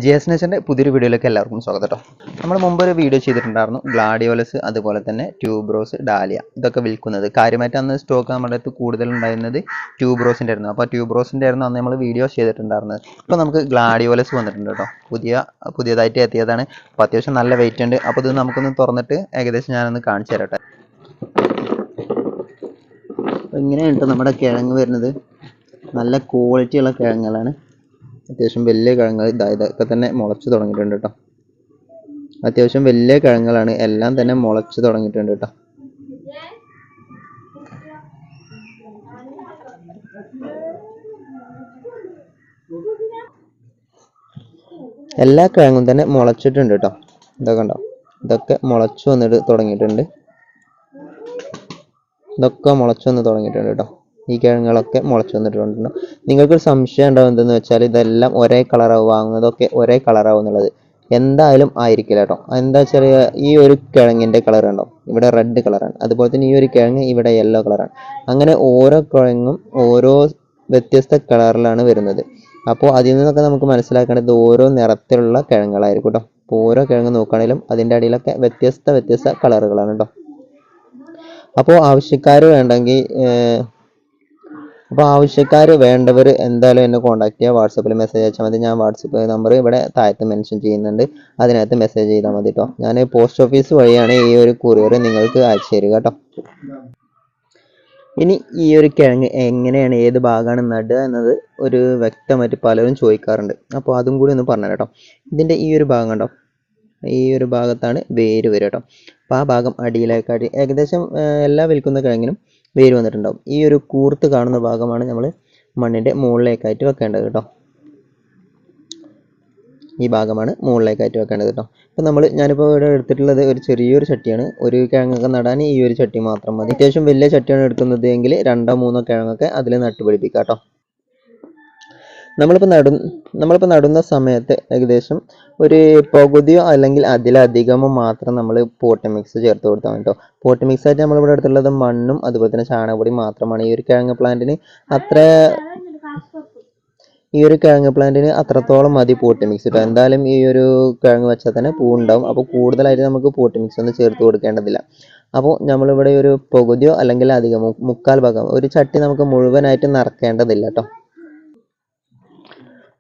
GS നേച്ചറിൻ്റെ പുതിയൊരു വീഡിയോയിലേക്ക് എല്ലാവർക്കും സ്വാഗതം കേട്ടോ. നമ്മൾ മുമ്പ് ഒരു വീഡിയോ ചെയ്തിട്ടുണ്ടായിരുന്നു ഗ്ലാഡിയോലസ്, അതുപോലെ തന്നെ ട്യൂബ്രോസ്, ഡാലിയ ഇതൊക്കെ വിൽക്കുന്നത്. കാര്യമായിട്ട് അന്ന് സ്റ്റോക്ക് നമ്മുടെ അടുത്ത് കൂടുതലുണ്ടായിരുന്നത് ട്യൂബ്രോസിൻ്റെ ആയിരുന്നു. അപ്പോൾ ട്യൂബ്രോസിൻ്റെ ആയിരുന്നു അന്ന് നമ്മൾ വീഡിയോ ചെയ്തിട്ടുണ്ടായിരുന്നത്. ഇപ്പോൾ നമുക്ക് ഗ്ലാഡിയോലസ് വന്നിട്ടുണ്ട് കേട്ടോ. പുതിയതായിട്ട് എത്തിയതാണ്. അപ്പോൾ അത്യാവശ്യം നല്ല വെയിറ്റ് ഉണ്ട്. അപ്പോൾ ഇത് നമുക്കൊന്ന് തുറന്നിട്ട് ഏകദേശം ഞാനൊന്ന് കാണിച്ചു തരട്ടെ. അപ്പോൾ ഇങ്ങനെയാണ് കേട്ടോ നമ്മുടെ കിഴങ്ങ് വരുന്നത്. നല്ല ക്വാളിറ്റിയുള്ള കിഴങ്ങുകളാണ്. അത്യാവശ്യം വലിയ കിഴങ്ങ് ഇതൊക്കെ തന്നെ മുളച്ച് തുടങ്ങിയിട്ടുണ്ട് കേട്ടോ. അത്യാവശ്യം വലിയ കിഴങ്ങുകളാണ്, എല്ലാം തന്നെ മുളച്ച് തുടങ്ങിയിട്ടുണ്ട് കേട്ടോ. എല്ലാ കിഴങ്ങും തന്നെ മുളച്ചിട്ടുണ്ട് കേട്ടോ. ഇതൊക്കെ ഉണ്ടോ, ഇതൊക്കെ മുളച്ചു വന്നിട്ട് തുടങ്ങിയിട്ടുണ്ട്. ഇതൊക്കെ മുളച്ചു വന്ന് തുടങ്ങിയിട്ടുണ്ട് കേട്ടോ. ഈ കിഴങ്ങുകളൊക്കെ മുളച്ചു വന്നിട്ടുണ്ട്. നിങ്ങൾക്കൊരു സംശയം ഉണ്ടാവും എന്തെന്ന് വെച്ചാൽ ഇതെല്ലാം ഒരേ കളറാവും, വാങ്ങുന്നതൊക്കെ ഒരേ കളറാവും എന്നുള്ളത്. എന്തായാലും ആയിരിക്കില്ല കേട്ടോ. എന്താ വെച്ചാൽ ഈ ഒരു കിഴങ്ങിൻ്റെ കളർ ഉണ്ടോ, ഇവിടെ റെഡ് കളറാണ്. അതുപോലെ തന്നെ ഈ ഒരു കിഴങ്ങ് ഇവിടെ യെല്ലോ കളറാണ്. അങ്ങനെ ഓരോ കിഴങ്ങും ഓരോ വ്യത്യസ്ത കളറിലാണ് വരുന്നത്. അപ്പോൾ അതിൽ നിന്നൊക്കെ നമുക്ക് മനസ്സിലാക്കേണ്ടത് ഓരോ നിറത്തിലുള്ള കിഴങ്ങുകളായിരിക്കും കേട്ടോ. അപ്പോൾ ഓരോ കിഴങ്ങ് നോക്കുകയാണെങ്കിലും അതിൻ്റെ അടിയിലൊക്കെ വ്യത്യസ്ത കളറുകളാണ് കേട്ടോ. അപ്പോൾ ആവശ്യക്കാർ വേണ്ടവർ എന്തായാലും എന്നെ കോൺടാക്ട് ചെയ്യുക. വാട്സപ്പിൽ മെസ്സേജ് അയച്ചാൽ മതി. ഞാൻ വാട്സപ്പ് നമ്പർ ഇവിടെ താഴത്ത് മെൻഷൻ ചെയ്യുന്നുണ്ട്. അതിനകത്ത് മെസ്സേജ് ചെയ്താൽ മതി കേട്ടോ. ഞാൻ പോസ്റ്റ് ഓഫീസ് വഴിയാണ് ഈ ഒരു കൊറിയർ നിങ്ങൾക്ക് അയച്ചു തരിക കേട്ടോ. ഇനി ഈ ഒരു കിഴങ്ങ് എങ്ങനെയാണ്, ഏത് ഭാഗമാണ് നടുക എന്നത് ഒരു വ്യക്തമായിട്ട് പലരും ചോദിക്കാറുണ്ട്. അപ്പോൾ അതും കൂടി ഒന്ന് പറഞ്ഞു കേട്ടോ. ഇതിൻ്റെ ഈ ഒരു ഭാഗം കണ്ടോ, ഈ ഒരു ഭാഗത്താണ് വേര് വരിക കേട്ടോ. അപ്പോൾ ആ ഭാഗം അടിയിലേക്കായിട്ട് ഏകദേശം എല്ലാ വിൽക്കുന്ന കിഴങ്ങിനും വേര് വന്നിട്ടുണ്ടാവും. ഈ ഒരു കൂർത്ത് കാണുന്ന ഭാഗമാണ് നമ്മൾ മണ്ണിൻ്റെ മുകളിലേക്കായിട്ട് വെക്കേണ്ടത് കേട്ടോ. ഈ ഭാഗമാണ് മുകളിലേക്കായിട്ട് വെക്കേണ്ടത് കേട്ടോ. അപ്പോൾ ഞാനിപ്പോൾ ഇവിടെ എടുത്തിട്ടുള്ളത് ഒരു ചെറിയൊരു ചട്ടിയാണ്. ഒരു കിഴങ്ങൊക്കെ നടാൻ ഈ ഒരു ചട്ടി മാത്രം മതി. അത്യാവശ്യം വലിയ ചട്ടിയാണ് എടുക്കുന്നത് എങ്കിൽ 2-3 കിഴങ്ങൊക്കെ അതിൽ നട്ടുപിടിപ്പിക്കാം കേട്ടോ. നമ്മളിപ്പോൾ നടുന്ന സമയത്ത് ഏകദേശം ഒരു പകുതിയോ അല്ലെങ്കിൽ അതിലധികമോ മാത്രം നമ്മൾ പോട്ട് മിക്സ് ചേർത്ത് കൊടുത്താൽ മതി കേട്ടോ. പോട്ട് മിക്സ് ആയിട്ട് നമ്മളിവിടെ എടുത്തുള്ളത് മണ്ണും അതുപോലെ തന്നെ ചാണകപ്പൊടി മാത്രമാണ്. ഈ ഒരു കിഴങ്ങ് പ്ലാന്റിന് അത്രത്തോളം മതി പോട്ട് മിക്സ് കേട്ടോ. എന്തായാലും ഈ ഒരു കിഴങ്ങ് വെച്ചാൽ തന്നെ പൂ ഉണ്ടാവും. അപ്പോൾ കൂടുതലായിട്ട് നമുക്ക് പോട്ട് മിക്സ് ഒന്നും ചേർത്ത് കൊടുക്കേണ്ടതില്ല. അപ്പോൾ നമ്മളിവിടെ ഒരു പകുതിയോ അല്ലെങ്കിൽ അധികമോ 1/4 ഭാഗം, ഒരു ചട്ടി നമുക്ക് മുഴുവനായിട്ട് നിറക്കേണ്ടതില്ല കേട്ടോ.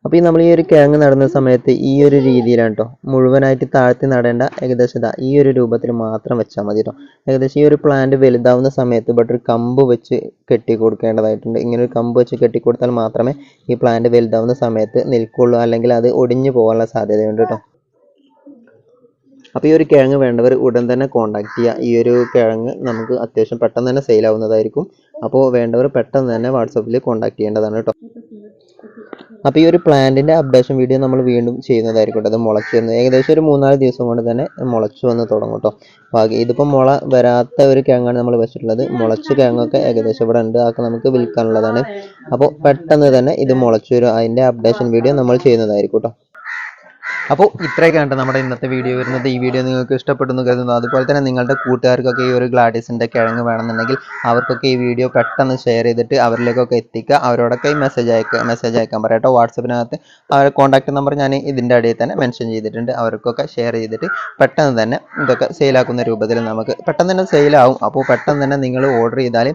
അപ്പോൾ നമ്മൾ ഈ ഒരു കിഴങ്ങ് നടുന്ന സമയത്ത് ഈ ഒരു രീതിയിലാണ് കേട്ടോ. മുഴുവനായിട്ട് താഴ്ത്തി നടേണ്ട, ഏകദേശം ഈ ഒരു രൂപത്തിൽ മാത്രം വെച്ചാൽ മതി കേട്ടോ. ഏകദേശം ഈ ഒരു പ്ലാന്റ് വലുതാവുന്ന സമയത്ത് ഇവിടെ ഒരു കമ്പ് വെച്ച് കെട്ടി കൊടുക്കേണ്ടതായിട്ടുണ്ട്. ഇങ്ങനെ ഒരു കമ്പ് വെച്ച് കെട്ടിക്കൊടുത്താൽ മാത്രമേ ഈ പ്ലാന്റ് വലുതാവുന്ന സമയത്ത് നിൽക്കുള്ളൂ, അല്ലെങ്കിൽ അത് ഒടിഞ്ഞു പോകാനുള്ള സാധ്യതയുണ്ട് കേട്ടോ. അപ്പോൾ ഈ ഒരു കിഴങ്ങ് വേണ്ടവർ ഉടൻ തന്നെ കോൺടാക്ട് ചെയ്യുക. ഈ ഒരു കിഴങ്ങ് നമുക്ക് അത്യാവശ്യം പെട്ടെന്ന് തന്നെ സെയിലാവുന്നതായിരിക്കും. അപ്പോൾ വേണ്ടവർ പെട്ടെന്ന് തന്നെ വാട്സപ്പിൽ കോൺടാക്ട് ചെയ്യേണ്ടതാണ് കേട്ടോ. അപ്പോൾ ഈ ഒരു പ്ലാന്റിൻ്റെ അപ്ഡേഷൻ വീഡിയോ നമ്മൾ വീണ്ടും ചെയ്യുന്നതായിരിക്കും. അത് മുളച്ച് വരുന്നത് ഏകദേശം ഒരു 3-4 ദിവസം കൊണ്ട് തന്നെ മുളച്ച് വന്ന് തുടങ്ങും കേട്ടോ. ബാക്കി ഇതിപ്പോൾ മുള വരാത്ത ഒരു കിഴങ്ങാണ് നമ്മൾ വെച്ചിട്ടുള്ളത്. മുളച്ച് കിഴങ്ങൊക്കെ ഏകദേശം ഇവിടെ ഉണ്ട്, അതൊക്കെ നമുക്ക് വിൽക്കാനുള്ളതാണ്. അപ്പോൾ പെട്ടെന്ന് തന്നെ ഇത് മുളച്ച് വരും. അതിൻ്റെ അപ്ഡേഷൻ വീഡിയോ നമ്മൾ ചെയ്യുന്നതായിരിക്കും കേട്ടോ. അപ്പോൾ ഇത്രയൊക്കെയാണ് നമ്മുടെ ഇന്നത്തെ വീഡിയോ വരുന്നത്. ഈ വീഡിയോ നിങ്ങൾക്ക് ഇഷ്ടപ്പെട്ടെന്ന് കരുതുന്നു. അതുപോലെ തന്നെ നിങ്ങളുടെ കൂട്ടുകാർക്കൊക്കെ ഈ ഒരു ഗ്ലാഡിസിൻ്റെ കിഴങ്ങ് വേണമെന്നുണ്ടെങ്കിൽ അവർക്കൊക്കെ ഈ വീഡിയോ പെട്ടെന്ന് ഷെയർ ചെയ്തിട്ട് അവരിലേക്കൊക്കെ എത്തിക്കുക. അവരോടൊക്കെ ഈ മെസ്സേജ് അയക്കാൻ പറയട്ടോ. വാട്സപ്പിനകത്ത് അവരുടെ കോൺടാക്ട് നമ്പർ ഞാൻ ഇതിൻ്റെ അടിയിൽ തന്നെ മെൻഷൻ ചെയ്തിട്ടുണ്ട്. അവർക്കൊക്കെ ഷെയർ ചെയ്തിട്ട് പെട്ടെന്ന് തന്നെ ഇതൊക്കെ സെയിലാക്കുന്ന രൂപത്തിൽ നമുക്ക് പെട്ടെന്ന് തന്നെ സെയിലാവും. അപ്പോൾ പെട്ടെന്ന് തന്നെ നിങ്ങൾ ഓർഡർ ചെയ്താൽ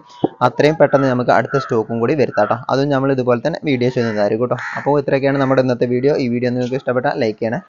അത്രയും പെട്ടെന്ന് നമുക്ക് അടുത്ത സ്റ്റോക്കും കൂടി വരുത്താട്ടോ. അതും നമ്മൾ ഇതുപോലെ തന്നെ വീഡിയോ ചെയ്യുന്നതായിരിക്കും കേട്ടോ. അപ്പോൾ ഇത്രയൊക്കെയാണ് നമ്മുടെ ഇന്നത്തെ വീഡിയോ. ഈ വീഡിയോ നിങ്ങൾക്ക് ഇഷ്ടപ്പെട്ടാൽ ലൈക്ക് ചെയ്യണേ.